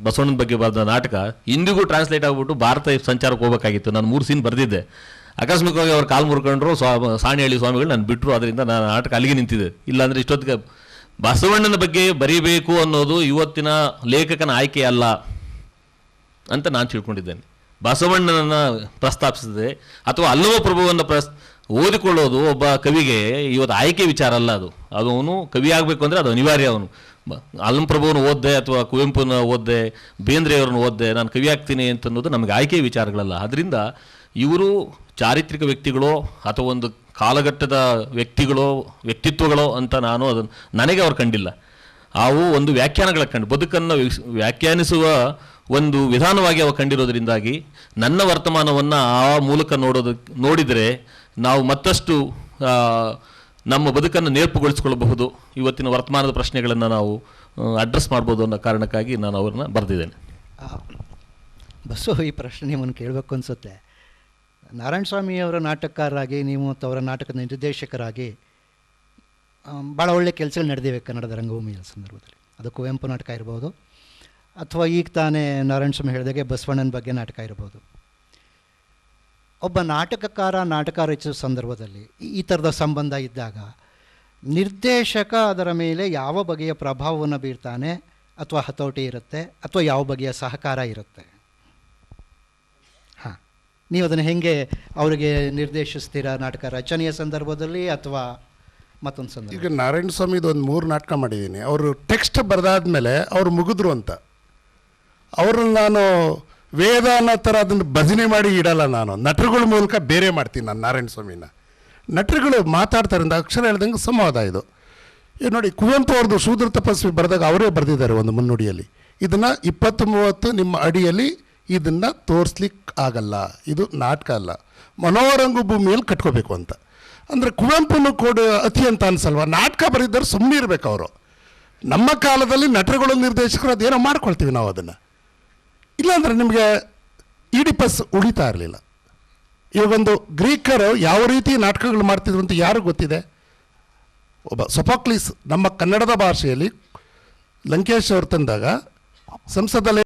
ಬಸವಣ್ಣನ ಬಗ್ಗೆ ಬರೆದ ನಾಟಕ ಇಂದಿಗೂ ಟ್ರಾನ್ಸ್ಲೇಟ್ ಆಗಿಬಿಟ್ಟು ಭಾರತ ಸಂಚಾರಕ್ಕೆ ಹೋಗಬೇಕಾಗಿತ್ತು. ನಾನು 3 ಸೀನ್ ಬರೆದಿದ್ದೆ. ಆಕಸ್ಮಿಕವಾಗಿ ಅವ್ರು ಕಾಲು ಮುರ್ಕೊಂಡ್ರು, ಸಾಣಿಹಳ್ಳಿ ಸ್ವಾಮಿಗಳು ನಾನು ಬಿಟ್ಟರು. ಅದರಿಂದ ನಾನು ನಾಟಕ ಅಲ್ಲಿಗೆ ನಿಂತಿದ್ದೆ. ಇಲ್ಲಾಂದರೆ ಇಷ್ಟೊತ್ತಿಗೆ ಬಸವಣ್ಣನ ಬಗ್ಗೆ ಬರೀಬೇಕು ಅನ್ನೋದು ಇವತ್ತಿನ ಲೇಖಕನ ಆಯ್ಕೆ ಅಲ್ಲ ಅಂತ ನಾನು ತಿಳ್ಕೊಂಡಿದ್ದೇನೆ. ಬಸವಣ್ಣನನ್ನು ಪ್ರಸ್ತಾಪಿಸಿದೆ ಅಥವಾ ಅಲ್ಲವ ಪ್ರಭುವನ್ನು ಓದಿಕೊಳ್ಳೋದು ಒಬ್ಬ ಕವಿಗೆ ಇವತ್ತು ಆಯ್ಕೆ ವಿಚಾರ ಅಲ್ಲ. ಅದು ಅವನು ಕವಿ ಆಗಬೇಕು ಅಂದರೆ ಅದು ಅನಿವಾರ್ಯ. ಅವನು ಅಲ್ಲಂ ಪ್ರಭುವನ್ನು ಓದ್ದೆ ಅಥವಾ ಕುವೆಂಪುನ ಓದ್ದೆ, ಬೇಂದ್ರೆಯವ್ರನ್ನ ಓದ್ದೆ, ನಾನು ಕವಿ ಆಗ್ತೀನಿ ಅಂತನ್ನೋದು ನಮಗೆ ಆಯ್ಕೆ ವಿಚಾರಗಳಲ್ಲ. ಅದರಿಂದ ಇವರು ಚಾರಿತ್ರಿಕ ವ್ಯಕ್ತಿಗಳೋ ಅಥವಾ ಒಂದು ಕಾಲಘಟ್ಟದ ವ್ಯಕ್ತಿತ್ವಗಳೋ ಅಂತ ನಾನು ಅದನ್ನು ನನಗೆ ಅವ್ರು ಕಂಡಿಲ್ಲ. ಅವು ಒಂದು ವ್ಯಾಖ್ಯಾನಗಳ ಬದುಕನ್ನು ವ್ಯಾಖ್ಯಾನಿಸುವ ಒಂದು ವಿಧಾನವಾಗಿ ಅವು ಕಂಡಿರೋದ್ರಿಂದಾಗಿ ನನ್ನ ವರ್ತಮಾನವನ್ನು ಆ ಮೂಲಕ ನೋಡಿದರೆ ನಾವು ಮತ್ತಷ್ಟು ನಮ್ಮ ಬದುಕನ್ನು ನೇರ್ಪುಗೊಳಿಸ್ಕೊಳ್ಬಹುದು, ಇವತ್ತಿನ ವರ್ತಮಾನದ ಪ್ರಶ್ನೆಗಳನ್ನು ನಾವು ಅಡ್ರೆಸ್ ಮಾಡ್ಬೋದು ಅನ್ನೋ ಕಾರಣಕ್ಕಾಗಿ ನಾನು ಅವ್ರನ್ನ ಬರೆದಿದ್ದೇನೆ. ಬಸ್ಸು, ಈ ಪ್ರಶ್ನೆ ನಿಮ್ಮನ್ನು ಕೇಳಬೇಕು ಅನಿಸುತ್ತೆ. ನಾರಾಯಣ ಸ್ವಾಮಿಯವರ ನಾಟಕಕಾರರಾಗಿ ನೀವು ಮತ್ತು ಅವರ ನಾಟಕದ ನಿರ್ದೇಶಕರಾಗಿ ಭಾಳ ಒಳ್ಳೆಯ ಕೆಲಸಗಳು ನಡೆದಿವೆ ಕನ್ನಡದ ರಂಗಭೂಮಿಯ ಸಂದರ್ಭದಲ್ಲಿ. ಅದು ಕುವೆಂಪು ನಾಟಕ ಇರ್ಬೋದು ಅಥವಾ ಈಗ ತಾನೇ ನಾರಾಯಣ ಸ್ವಾಮಿ ಹೇಳಿದಾಗೆ ಬಸವಣ್ಣನ ಬಗ್ಗೆ ನಾಟಕ ಇರ್ಬೋದು. ಒಬ್ಬ ನಾಟಕಕಾರ ನಾಟಕ ರಚಿಸುವ ಸಂದರ್ಭದಲ್ಲಿ ಈ ಥರದ ಸಂಬಂಧ ಇದ್ದಾಗ ನಿರ್ದೇಶಕ ಅದರ ಮೇಲೆ ಯಾವ ಬಗೆಯ ಪ್ರಭಾವವನ್ನು ಬೀರ್ತಾನೆ, ಅಥವಾ ಹತೋಟಿ ಇರುತ್ತೆ, ಅಥವಾ ಯಾವ ಬಗೆಯ ಸಹಕಾರ ಇರುತ್ತೆ? ಹಾಂ, ನೀವು ಅದನ್ನು ಹೇಗೆ ಅವರಿಗೆ ನಿರ್ದೇಶಿಸ್ತೀರಾ? ನಾಟಕ ರಚನೆಯ ಸಂದರ್ಭದಲ್ಲಿ ಅಥವಾ ಮತ್ತೊಂದು ಸಂದರ್ಭ? ಈಗ ನಾರಾಯಣ ಸ್ವಾಮಿದು ಒಂದು 3 ನಾಟಕ ಮಾಡಿದ್ದೀನಿ. ಅವರು ಟೆಕ್ಸ್ಟ್ ಬರೆದಾದ್ಮೇಲೆ ಅವರು ಮುಗಿದ್ರು ಅಂತ ಅವ್ರನ್ನ ನಾನು ವೇದ ಅನ್ನೋ ಥರ ಅದನ್ನು ಭಜನೆ ಮಾಡಿ ಇಡಲ್ಲ. ನಾನು ನಟರುಗಳ ಮೂಲಕ ಬೇರೆ ಮಾಡ್ತೀನಿ. ನಾನು ನಾರಾಯಣ ಸ್ವಾಮಿನ ನಟರುಗಳು ಮಾತಾಡ್ತಾರೆ ಅಂತ ಅಕ್ಷರ ಹೇಳ್ದಂಗೆ ಸಂವಾದ ಇದು. ಈಗ ನೋಡಿ, ಕುವೆಂಪು ಅವ್ರದ್ದು ಶೂದ್ರ ತಪಸ್ವಿ ಬರೆದಾಗ ಅವರೇ ಬರೆದಿದ್ದಾರೆ ಒಂದು ಮುನ್ನುಡಿಯಲ್ಲಿ, ಇದನ್ನು 20-30 ನಿಮ್ಮ ಅಡಿಯಲ್ಲಿ ಇದನ್ನು ತೋರಿಸ್ಲಿಕ್ಕೆ ಆಗಲ್ಲ, ಇದು ನಾಟಕ ಅಲ್ಲ, ಮನೋರಂಗ ಭೂಮಿಯಲ್ಲಿ ಕಟ್ಕೋಬೇಕು ಅಂತ. ಅಂದರೆ ಕುವೆಂಪುನು ಕೊಡು ಅತಿ ಅಂತ ಅನ್ಸಲ್ವ? ನಾಟಕ ಬರೆದಿದ್ದಾರೆ, ಸುಮ್ಮನೆ ಇರಬೇಕು ಅವರು. ನಮ್ಮ ಕಾಲದಲ್ಲಿ ನಟರುಗಳು ನಿರ್ದೇಶಕರು ಅದೇನೋ ಮಾಡ್ಕೊಳ್ತೀವಿ ನಾವು ಅದನ್ನು. ಇಲ್ಲಾಂದರೆ ನಿಮಗೆ ಈಡಿಪಸ್ ಉಳಿತಾ ಇರಲಿಲ್ಲ. ಇವಾಗೊಂದು ಗ್ರೀಕರು ಯಾವ ರೀತಿ ನಾಟಕಗಳು ಮಾಡ್ತಿದ್ರು ಅಂತ ಯಾರು ಗೊತ್ತಿದೆ? ಒಬ್ಬ ಸೊಫೋಕ್ಲಿಸ್ ನಮ್ಮ ಕನ್ನಡದ ಭಾಷೆಯಲ್ಲಿ ಲಂಕೇಶ್ ಅವರು ತಂದಾಗ ಸಂಸದಲ್ಲಿ